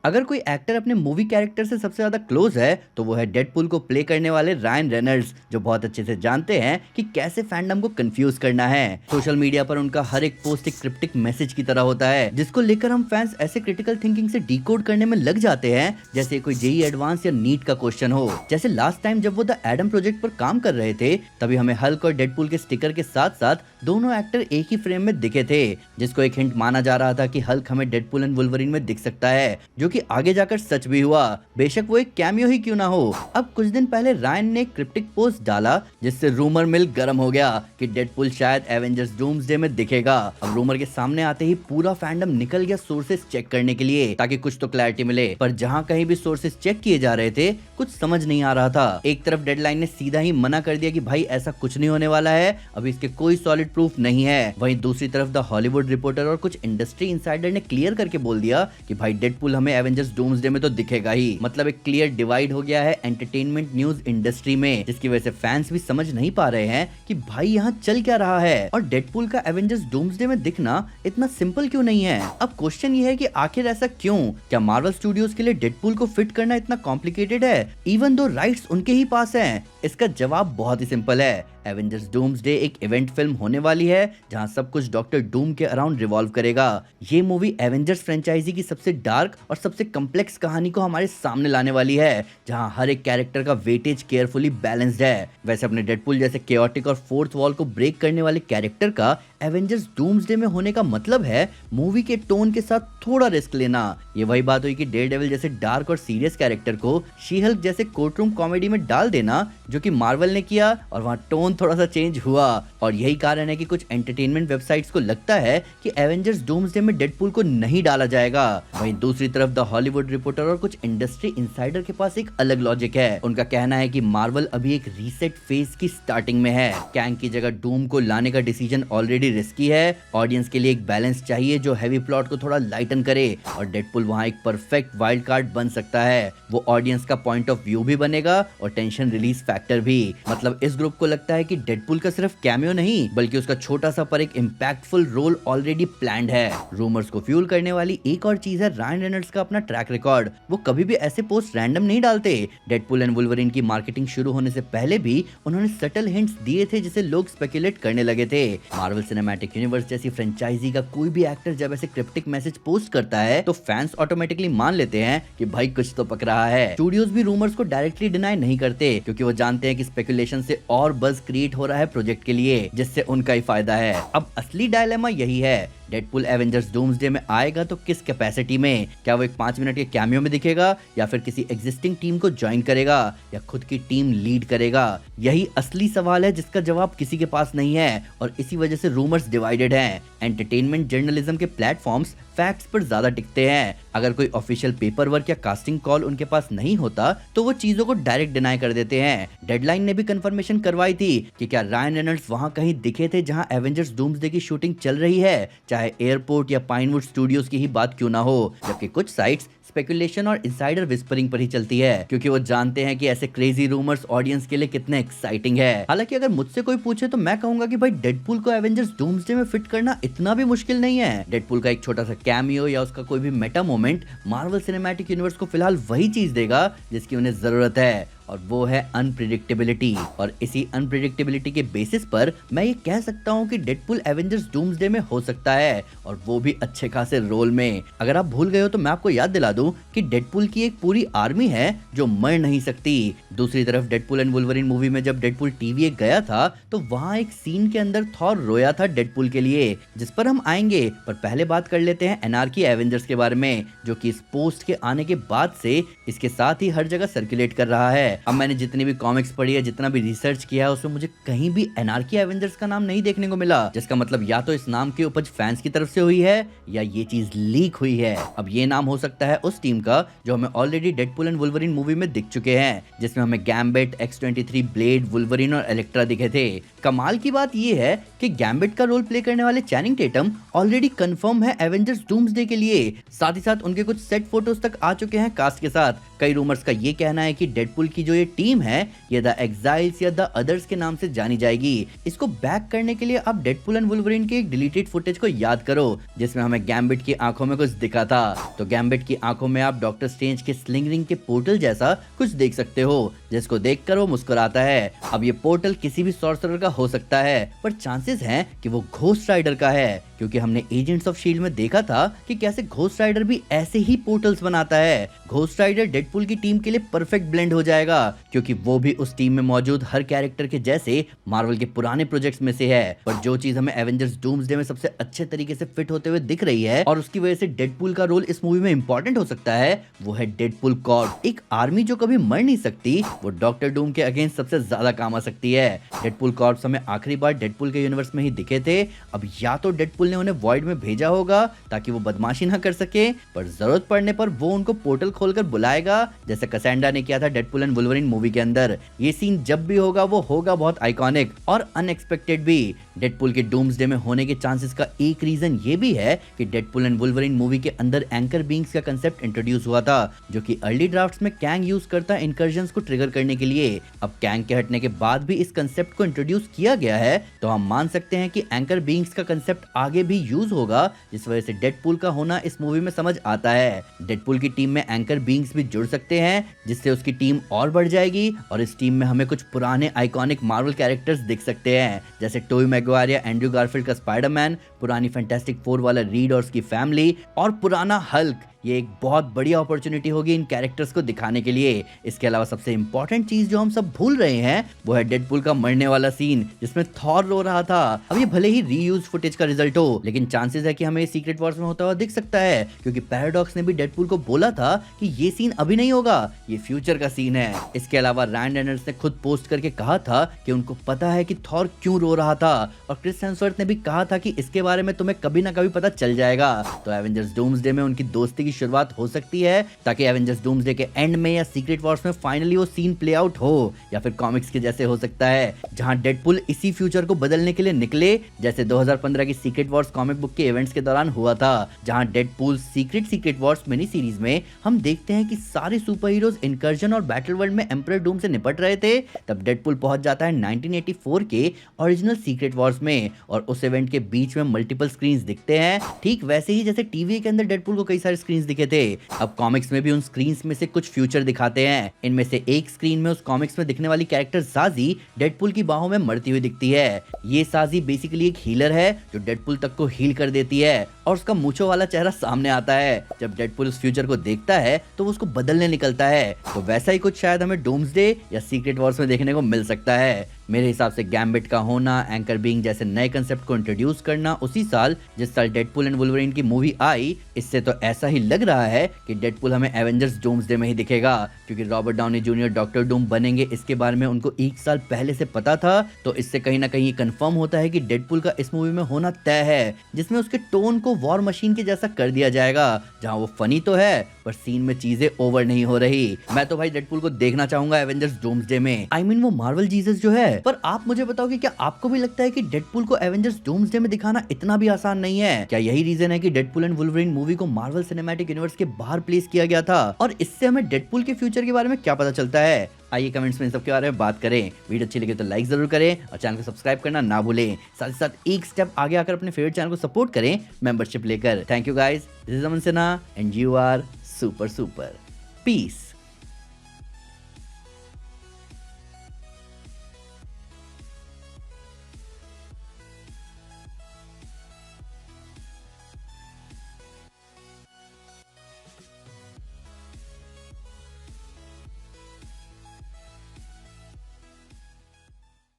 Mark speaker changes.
Speaker 1: अगर कोई एक्टर अपने मूवी कैरेक्टर से सबसे ज्यादा क्लोज है तो वो है डेडपूल को प्ले करने वाले रायन रेनल्ड्स, जो बहुत अच्छे से जानते हैं कि कैसे फैंडम को कंफ्यूज करना है। सोशल मीडिया पर उनका हर एक पोस्ट एक क्रिप्टिक मैसेज की तरह होता है, जिसको लेकर हम फैंस ऐसे क्रिटिकल थिंकिंग से डिकोड करने में लग जाते हैं जैसे कोई जेई एडवांस या नीट का क्वेश्चन हो। जैसे लास्ट टाइम जब वो द एडम प्रोजेक्ट पर काम कर रहे थे, तभी हमें हल्क और डेडपूल के स्टिकर के साथ साथ दोनों एक्टर एक ही फ्रेम में दिखे थे, जिसको एक हिंट माना जा रहा था कि हल्क हमें डेडपूल एंड वुल्वरीन में दिख सकता है, जो कि आगे जाकर सच भी हुआ, बेशक वो एक कैमियो ही क्यों ना हो। अब कुछ दिन पहले रायन ने क्रिप्टिक पोस्ट डाला जिससे रूमर मिल गर्म हो गया कि डेडपूल शायद एवेंजर्स डूम्सडे में दिखेगा। अब रूमर के सामने आते ही पूरा फैंडम निकल गया सोर्सेस चेक करने के लिए, ताकि कुछ तो क्लैरिटी मिले। पर जहां कहीं भी सोर्सेस चेक किए जा रहे थे, कुछ समझ नहीं आ रहा था। एक तरफ डेडलाइन ने सीधा ही मना कर दिया कि भाई ऐसा कुछ नहीं होने वाला है, अभी इसके कोई सॉलिड प्रूफ नहीं है। वहीं दूसरी तरफ द हॉलीवुड रिपोर्टर और कुछ इंडस्ट्री इंसाइडर ने क्लियर करके बोल दिया कि भाई डेडपूल हमें एवेंजर्स डूम्सडे में तो दिखेगा ही। मतलब एक क्लियर डिवाइड हो गया है एंटरटेनमेंट न्यूज इंडस्ट्री में, जिसकी वजह से फैंस भी समझ नहीं पा रहे हैं कि भाई यहाँ चल क्या रहा है और डेडपूल का एवेंजर्स डूम्सडे में दिखना इतना सिंपल क्यों नहीं है। अब क्वेश्चन ये है कि आखिर ऐसा क्यों? क्या मार्वल स्टूडियोज के लिए डेडपूल को फिट करना इतना कॉम्प्लिकेटेड है, इवन दो राइट्स उनके ही पास हैं? इसका जवाब बहुत ही सिंपल है। एवेंजर्स डूम्सडे एक इवेंट फिल्म होने वाली है जहां सब कुछ डॉक्टर डूम के अराउंड रिवॉल्व करेगा। ये मूवी एवेंजर्स फ्रेंचाइजी की सबसे डार्क और सबसे कम्प्लेक्स कहानी को हमारे सामने लाने वाली है, जहां हर एक कैरेक्टर का वेटेज केयरफुली बैलेंस्ड है। वैसे अपने डेडपूल जैसे केओटिक और फोर्थ वॉल को ब्रेक करने वाले कैरेक्टर का एवेंजर्स डूम्सडे में होने का मतलब है मूवी के टोन के साथ थोड़ा रिस्क लेना। ये वही बात हुई कि डेयरडेविल जैसे डार्क और सीरियस कैरेक्टर को शी हल्क जैसे कोर्टरूम कॉमेडी में डाल देना, जो कि मार्वल ने किया, और वहां टोन थोड़ा सा चेंज हुआ। और यही कारण है कि कुछ एंटरटेनमेंट वेबसाइट्स को लगता है कि एवेंजर्स डूम्सडे में डेडपूल को नहीं डाला जाएगा। वहीं दूसरी तरफ द हॉलीवुड रिपोर्टर और कुछ इंडस्ट्री इंसाइडर के पास एक अलग लॉजिक है। उनका कहना है कि मार्वल अभी एक रीसेट फेज की स्टार्टिंग में है। कैंग की जगह डूम को लाने का डिसीजन ऑलरेडी रिस्की है। ऑडियंस के लिए एक बैलेंस चाहिए जो हैवी प्लॉट को थोड़ा लाइटन करे, और डेडपूल वहां एक परफेक्ट वाइल्ड कार्ड बन सकता है। वो ऑडियंस का पॉइंट ऑफ व्यू भी बनेगा और टेंशन रिलीज फैक्टर भी। मतलब इस ग्रुप को लगता है कि डेडपूल का सिर्फ कैमियो नहीं, बल्कि उसका छोटा सा पर एक इम्पैक्टफुल रोल ऑलरेडी प्लान्ड है। रूमर्स को फ्यूल करने वाली एक और चीज है रायन रेनल्ड्स का अपना ट्रैक रिकॉर्ड। वो कभी भी ऐसे पोस्ट रैंडम नहीं डालते। डेडपूल एंड वुल्वरीन की मार्केटिंग शुरू होने से पहले भी उन्होंने सटल हिंट्स दिए थे, जिसे लोग स्पेकुलेट करने लगे थे। मार्वल सिनेमैटिक यूनिवर्स जैसी फ्रेंचाइजी का कोई भी एक्टर जब ऐसे क्रिप्टिक मैसेज पोस्ट करता है तो फैंस ऑटोमेटिकली मान लेते हैं कि भाई कुछ तो पक रहा है। स्टूडियोज भी रूमर्स को डायरेक्टली डिनाई नहीं करते, क्योंकि वो जानते हैं कि स्पेकुलेशन से और बज़ क्रिएट हो रहा है प्रोजेक्ट के लिए, जिससे उनका ही फायदा है। अब असली डायलेमा यही है, डेडपूल एवेंजर्स डूम्सडे में आएगा तो किस कैपेसिटी में? क्या वो एक 5 मिनट के कैमियो में दिखेगा, या फिर किसी एग्जिस्टिंग टीम को ज्वाइन करेगा, या खुद की टीम लीड करेगा? यही असली सवाल है जिसका जवाब किसी के पास नहीं है, और इसी वजह से रूमर्स डिवाइडेड हैं। एंटरटेनमेंट जर्नलिज्म के प्लेटफॉर्म्स फैक्ट्स पर ज्यादा टिकते हैं। अगर कोई ऑफिशियल पेपर वर्क या कास्टिंग कॉल उनके पास नहीं होता तो वो चीजों को डायरेक्ट डिनाई कर देते हैं। डेडलाइन ने भी कंफर्मेशन करवाई थी कि क्या रायन रेनल्ड्स वहां कहीं दिखे थे जहां एवेंजर्स डूम्सडे की शूटिंग चल रही है, चाहे एयरपोर्ट या पाइनवुड स्टूडियोज की ही बात क्यों ना हो। जबकि कुछ साइट्स स्पेकुलेशन और इनसाइडर विस्परिंग पर ही चलती है, क्योंकि वो जानते हैं कि ऐसे क्रेजी रूमर्स ऑडियंस के लिए कितने एक्साइटिंग है। हालांकि अगर मुझसे कोई पूछे तो मैं कहूंगा कि भाई डेडपूल को एवेंजर्स डूम्सडे में फिट करना इतना भी मुश्किल नहीं है। डेडपूल का एक छोटा सा कैमियो या उसका कोई भी Meta moment Marvel cinematic universe को फिलहाल वही चीज देगा जिसकी उन्हें जरूरत है, और वो है अनप्रिडिक्टेबिलिटी। और इसी अनप्रिडिक्टेबिलिटी के बेसिस पर मैं ये कह सकता हूँ कि डेडपूल एवेंजर्स डूम्सडे में हो सकता है, और वो भी अच्छे खासे रोल में। अगर आप भूल गए हो तो मैं आपको याद दिला दूं कि डेडपूल की एक पूरी आर्मी है जो मर नहीं सकती। दूसरी तरफ डेडपूल एंड वुल्वरीन मूवी में जब डेडपूल TVA गया था तो वहां एक सीन के अंदर थॉर रोया था डेडपूल के लिए, जिस पर हम आएंगे। पर पहले बात कर लेते हैं एनार्की एवेंजर्स के बारे में, जो कि इस पोस्ट के आने के बाद से इसके साथ ही हर जगह सर्कुलेट कर रहा है। अब मैंने जितनी भी कॉमिक्स पढ़ी है, जितना भी रिसर्च किया है, उसमें मुझे कहीं भी एनार्की एवेंजर्स का नाम नहीं देखने को मिला, जिसका मतलब या तो इस नाम की उपज फैंस की तरफ से हुई है या ये चीज लीक हुई है। अब ये नाम हो सकता है उस टीम का जो हमें already Deadpool and Wolverine movie में दिख चुके हैं, जिसमें हमें गैम्बिट, X-23, ब्लेड, वुल्वरीन और इलेक्ट्रा दिखे थे। कमाल की बात ये है कि गैम्बिट का रोल प्ले करने वाले चैनिंग टेटम ऑलरेडी कंफर्म है एवेंजर्स डूम्सडे के लिए। साथ ही साथ उनके कुछ सेट फोटोज तक आ चुके हैं कास्ट के साथ। कई रूमर्स का ये कहना है कि डेडपूल की जो ये टीम है ये द एग्जाइल्स या द अदर्स के नाम से जानी जाएगी। इसको बैक करने के लिए आप डेडपुल एंड वुल्वरीन के एक डिलीटेड फुटेज को याद करो जिसमें हमें गैम्बिट की आंखों में कुछ दिखा था। तो गैम्बिट की आंखों में आप डॉक्टर स्ट्रेंज के स्लिंग रिंग के पोर्टल जैसा कुछ देख सकते हो जिसको देखकर वो मुस्कुराता है। अब ये पोर्टल किसी भी सॉर्सरर का हो सकता है पर चांसेस हैं कि वो घोस्ट राइडर का है क्योंकि हमने एजेंट्स ऑफ शील्ड में देखा था कि कैसे घोस्ट राइडर भी ऐसे ही पोर्टल्स बनाता है। घोस्ट राइडर डेडपुल की टीम के लिए परफेक्ट ब्लेंड हो जाएगा क्योंकि वो भी उस टीम में मौजूद हर कैरेक्टर के जैसे मार्वल के पुराने प्रोजेक्ट्स में से है। पर जो चीज हमें एवेंजर्स डूम्सडे में सबसे अच्छे तरीके से फिट होते हुए दिख रही है और उसकी वजह से डेडपुल का रोल इस मूवी में इंपॉर्टेंट हो सकता है वो है डेडपुल कॉर्प, एक आर्मी जो कभी मर नहीं सकती, वो डॉक्टर डूम के अगेंस्ट सबसे ज्यादा काम आ सकती है। डेडपुल कॉर्प्स हमें आखिरी बार डेडपुल के यूनिवर्स में ही दिखे थे। अब या तो डेडपुल ने उन्हें वॉइड में भेजा होगा ताकि वो बदमाशी ना कर सके, पर जरूरत पड़ने पर वो उनको पोर्टल खोलकर बुलाएगा जैसे कसेंडा ने किया था डेडपुल एंड वुल्वरीन मूवी के अंदर। ये सीन जब भी होगा वो होगा बहुत आइकॉनिक और अनएक्सपेक्टेड भी। डेडपुल के डूम्सडे में होने के चांसेस का एक रीजन ये भी है कि डेडपुल एंड वुल्वरीन मूवी के अंदर एंकर बींग्स का कंसेप्ट इंट्रोड्यूस हुआ था जो कि अर्ली ड्राफ्ट्स में कैंग यूज करता है इनकर्जन्स को ट्रिगर करने के लिए। अब कैंग के हटने के बाद भी इस कंसेप्ट को इंट्रोड्यूस किया गया है तो हम मान सकते हैं कि एंकर बींग्स का कंसेप्ट आगे भी यूज होगा जिस वजह से डेडपुल का होना इस मूवी में समझ आता है। डेडपुल की टीम में एंकर बींग्स भी जुड़ सकते हैं जिससे उसकी टीम और बढ़ जाएगी और इस टीम में हमें कुछ पुराने आइकॉनिक मार्वल कैरेक्टर्स दिख सकते हैं जैसे टोबी मैगवायर या एंड्रयू गारफील्ड का स्पाइडरमैन, पुरानी फैंटास्टिक फोर वाला रीड और उसकी फैमिली और पुराना हल्क। ये एक बहुत बढ़िया अपॉर्चुनिटी होगी इन कैरेक्टर्स को दिखाने के लिए। इसके अलावा सबसे इंपॉर्टेंट चीज जो हम सब भूल रहे हैं वो है डेडपुल का मरने वाला सीन जिसमें थॉर रो रहा था। अब ये भले ही रीयूज फुटेज का रिजल्ट हो लेकिन चांसेस है कि हमें सीक्रेट वॉर्स में होता हुआ दिख सकता है क्योंकि पैराडॉक्स ने भी डेडपुल को बोला था कि ये सीन अभी नहीं होगा, ये फ्यूचर का सीन है। इसके अलावा रायन रेनल्ड्स ने खुद पोस्ट करके कहा था कि उनको पता है कि थॉर क्यों रो रहा था और क्रिस हेम्सवर्थ ने भी कहा था कि इसके बारे में तुम्हें कभी ना कभी पता चल जाएगा। तो एवेंजर्स डूम्सडे में उनकी दोस्ती की शुरुआत हो सकती है ताकि एवेंजर्स डूम्सडे के एंड में या सीक्रेट वॉर्स में फाइनली वो सीन प्ले आउट हो या फिर कॉमिक्स के जैसे हो सकता है जहां डेडपुल इसी फ्यूचर को बदलने के लिए निकले जैसे 2015 की सीक्रेट वॉर्स कॉमिक बुक के इवेंट्स के दौरान हुआ था जहां Deadpool secret Wars mini series में हम देखते हैं कि सारे सुपर हीरोज इनकर्जन और बैटल वर्ल्ड में एम्परर डूम से निपट रहे थे। तब डेडपुल पहुंच जाता है 1984 के ओरिजिनल सीक्रेट वॉर्स में और उस इवेंट के बीच में मल्टीपल स्क्रीन्स दिखते हैं ठीक वैसे ही जैसे टीवी के अंदर डेडपुल को कई सारे स्क्रीन्स दिखे थे। अब कॉमिक्स में भी उन स्क्रीन्स में से कुछ फ्यूचर दिखाते हैं। इनमें से एक स्क्रीन में उस कॉमिक्स में दिखने वाली कैरेक्टर साजी डेडपुल की बाहों में मरती हुई दिखती है। ये साजी बेसिकली एक हीलर है जो डेडपुल तक को हील कर देती है और उसका मूंछों वाला चेहरा सामने आता है। जब डेडपुल उस फ्यूचर को देखता है तो वो उसको बदलने निकलता है। तो वैसा ही कुछ शायद हमें डूम्सडे या सीक्रेट वॉर्स में देखने को मिल सकता है। मेरे हिसाब से गैम्बिट का होना, एंकर बीइंग जैसे नए कंसेप्ट को इंट्रोड्यूस करना उसी साल जिस साल डेडपुल एंड वुल्वरीन की मूवी आई, इससे तो ऐसा ही लग रहा है कि डेडपुल हमें एवेंजर्स डूम्सडे में ही दिखेगा क्योंकि Robert Downey junior doctor Doom बनेंगे इसके बारे में उनको एक साल पहले से पता था। तो इससे कहीं ना कहीं कंफर्म होता है कि डेडपुल का इस मूवी में होना तय है जिसमें उसके टोन को वॉर मशीन के जैसा कर दिया जाएगा जहां वो फनी तो है पर सीन में चीजें ओवर नहीं हो रही। मैं तो भाई डेडपुल को देखना चाहूंगा एवेंजर्स डूम्सडे में। I mean, वो मार्वल जीसस जो है। पर आप मुझे बताओ कि क्या आपको भी लगता है कि डेडपुल को एवेंजर्स डूम्सडे में दिखाना इतना भी आसान नहीं है? क्या यही रीजन है कि डेडपुल एंड वुल्वरीन मूवी को मार्वल सिनेमैटिक यूनिवर्स के बाहर प्लेस किया गया था और इससे हमें डेडपुल के फ्यूचर के बारे में क्या पता चलता है? आइए कमेंट्स में इन सब के बारे में बात करें। वीडियो अच्छी लगे तो लाइक जरूर करें और चैनल को सब्सक्राइब करना ना भूलें। साथ ही साथ एक स्टेप आगे आकर अपने फेवरेट चैनल को सपोर्ट करें मेंबरशिप लेकर। Thank you guys, this is Aman Sinha and you are super piece.